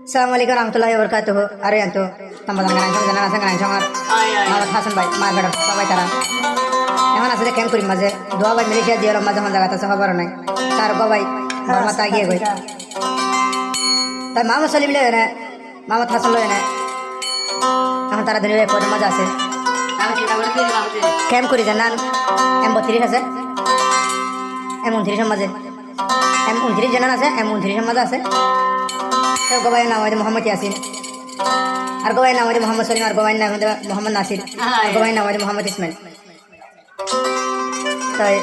Assalamualaikum warahmatullahi wabarakatuh. Arianto, tambah dengan sangar. Mamat Hasan Bhai, Margadam, সবাই তারা এখন আসলে কেন করি মাঝে দোয়া ভাই মালয়েশিয়া দিয়ে মাঝে মাঝে জায়গা আছে খবর নাই তার গবাই মাথা গিয়ে গই তাই মামা সলিম লয় না মামা হাসান লয় না এখন তারা দিনের পরে মজা আছে কেম করি জানান M32 আছে M29 মাঝে M29 জানান আছে M29 মাঝে আছে তো গবাই নাম হইছে মোহাম্মদ ইয়াসিন আর গবাই নাম হইছে মোহাম্মদ সলিম আর গবাই নাম হইছে মোহাম্মদ নাসির আর গবাই নাম হইছে মোহাম্মদ ইসমাইল তাই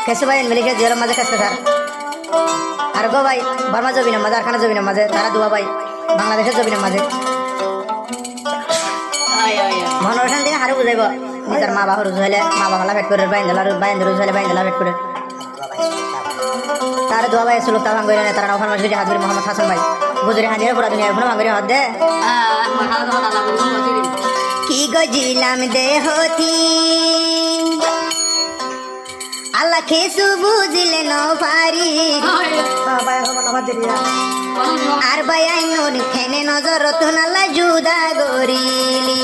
কেসু ভাই মালয়েশিয়া দিয়ে মাঝে কাজ স্যার আর গো ভাই বর্মা জবিনের মাঝে আর খানা জবিনের মাঝে তারা দুয়া ভাই বাংলাদেশের জবিনের মাঝে মনোরঞ্জন দিনে হারু বুঝাইব নিজের মা বাবা রুজ হইলে মা বাবা ভেট করে বাইন্দা রুজ হইলে বাইন্দা ভেট করে তার দুয়া ভাই সুলুক তাভাং করে তারা নফান মাসে হাত করে মোহাম্মদ হাসান ভাই বুঝুরে হাজির পুরা দুনিয়া এখনো ভাঙরে হাত দে কি গজিলাম দেহতি আল্লাহ খেসু বুঝলে নফারি আর বায়াই নুন খেনে নজর তুন আল্লাহ জুদা গরিলি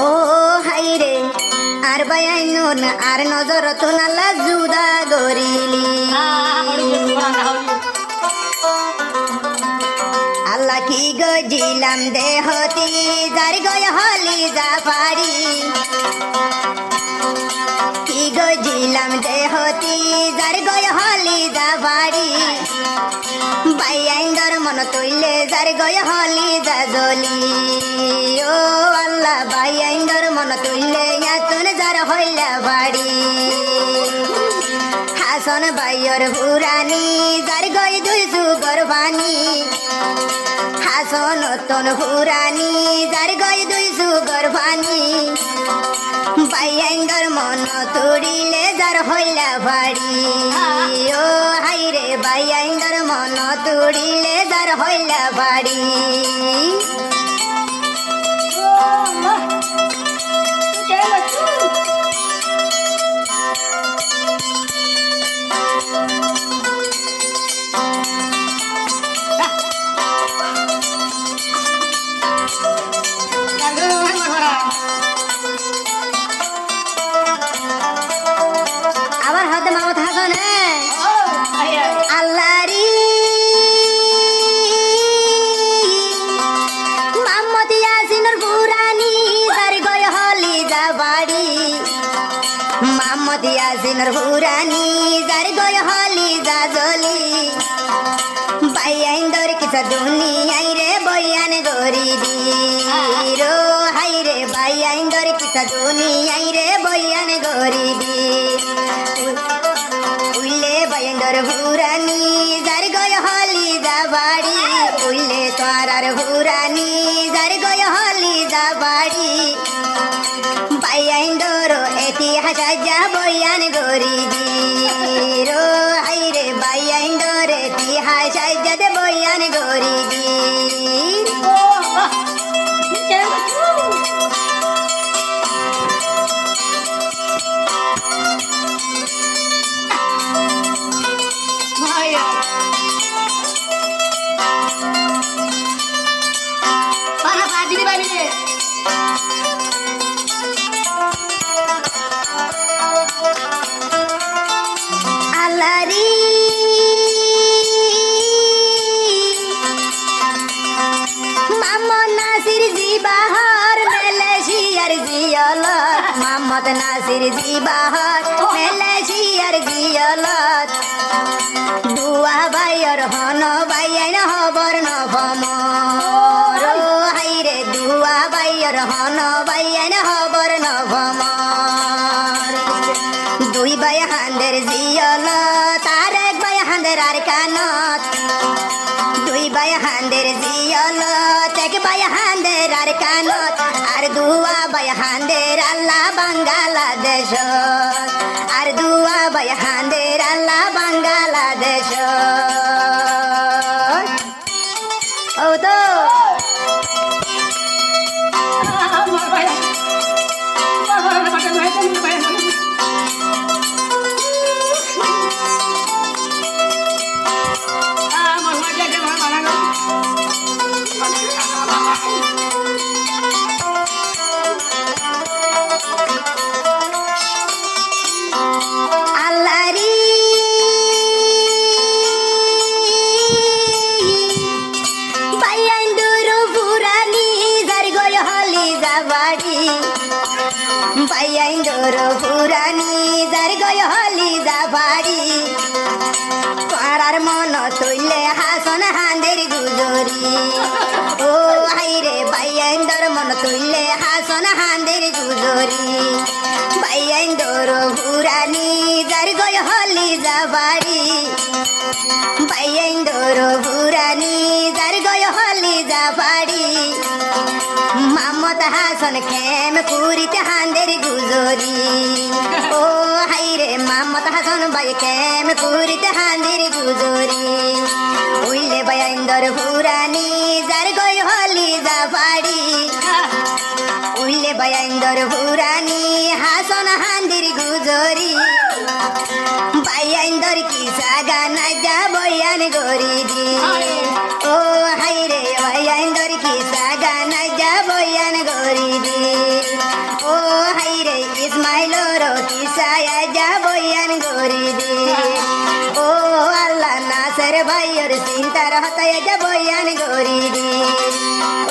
ও হাই রে আর বায়াই নুন আর নজর তুন আল্লাহ জুদা গরিলি আল্লাহ কি গজিলাম দেহতি যার গয় হলি জাফারি কি গজিলাম দেহতি যার গয় হলি জাফারি বাইয়াইন্দর মন তৈলে যার গয় হলি জাজলি ও আল্লাহ বাইয়াইন্দর মন তৈলে ইয়াতুন যার হইলা বাড়ি হাসন বাইয়র পুরানি যার গয় দুই সুগর বানি হাসন তন পুরানি যার গয় দুই সুগর বানি বাইয়াইন্দর মন তুড়িলে যার হইলা বাড়ি ও হাই রে বাইয়াইন্দর মন তুড়িলে যার হইলা বাড়ি আবার হাতে মামা হাসান আল্লাহরি মোহাম্মদ ইয়াসিনের পুরানি যার গয় হলি জাবাড়ি মোহাম্মদ ইয়াসিনের পুরানি যার গয় হলি জাজলি বাইয়াইন্দর কিসা দুনিয়াই রে বয়ান গরি দি রো হাই রে বাইয়াইন্দর কিসা দুনিয়াই রে বয়ান গরি দি উইলে বাইয়াইন্দর পুরানি যার গয় হলি জাবাড়ি উইলে তোরার পুরানি যার গয় হলি জাবাড়ি বাইয়াইন্দর ইতিহাস যা বয়ান গরি দি রো হাই রে বাইয়াইন্দর ইতিহাস যা বয়ান গরি দি আল্লাহরি মোহাম্মদ নাসির জি বাহার মালয়েশিয়ার জিয়ালত মোহাম্মদ নাসির জি বাহার মালয়েশিয়ার জিয়ালত দুয়া বাইর হন বাইন হবর নভমর হাই রে দুয়া বাইর হন বাইন হবর নভমর দুই বাই হান্দের জিয়ালত আর এক বাই হান্দের আর কানত দুই বাই হান্দের জিয়ালত এক বাই হান্দের আর কানত আর দুয়া বাই হান্দের আল্লাহ বাংলাদেশ আর দুয়া বাই হান্দের আল্লাহ বাংলাদেশ ও তো বাইয়াইন্দর পুরানি যার গয় হলি জাফারি পাড়ার মন তৈলে হাসন হাঁদের গুজরি ও হাইরে বাইয়াইন্দর মন তৈলে হাসন হাঁদের গুজরি বাইয়াইন্দর পুরানি যার গয় হলি জাফারি বাইয়াইন্দর পুরানি যার গয় হলি জাফারি মামত হাসন খেম পুরিতে হাঁদের গুজরি ও হাইরে মামত হাসন বাই খেম পুরিতে হাঁদের গুজরি উইলে বাইয়াইন্দর পুরানি যার গয় হলি জাফারি উইলে বাইয়াইন্দর পুরানি হাসন হাঁদের গুজরি বাইয়াইন্দর কি সাগা না যা বয়ান গরি দি ও হাইরে বাইয়াইন্দর কি সাগা না যা বয়ান গরি দি ও হাইরে ইসমাইলর কি সায়া যা বয়ান গরি দি ও আল্লাহ নাসর ভাইয়ের চিন্তার হতায় যা বয়ান গরি দি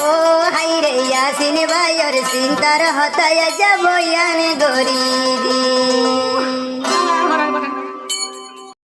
ও হাইরে ইয়াসিন ভাইয়ের চিন্তার হতায় যা বয়ান গরি দি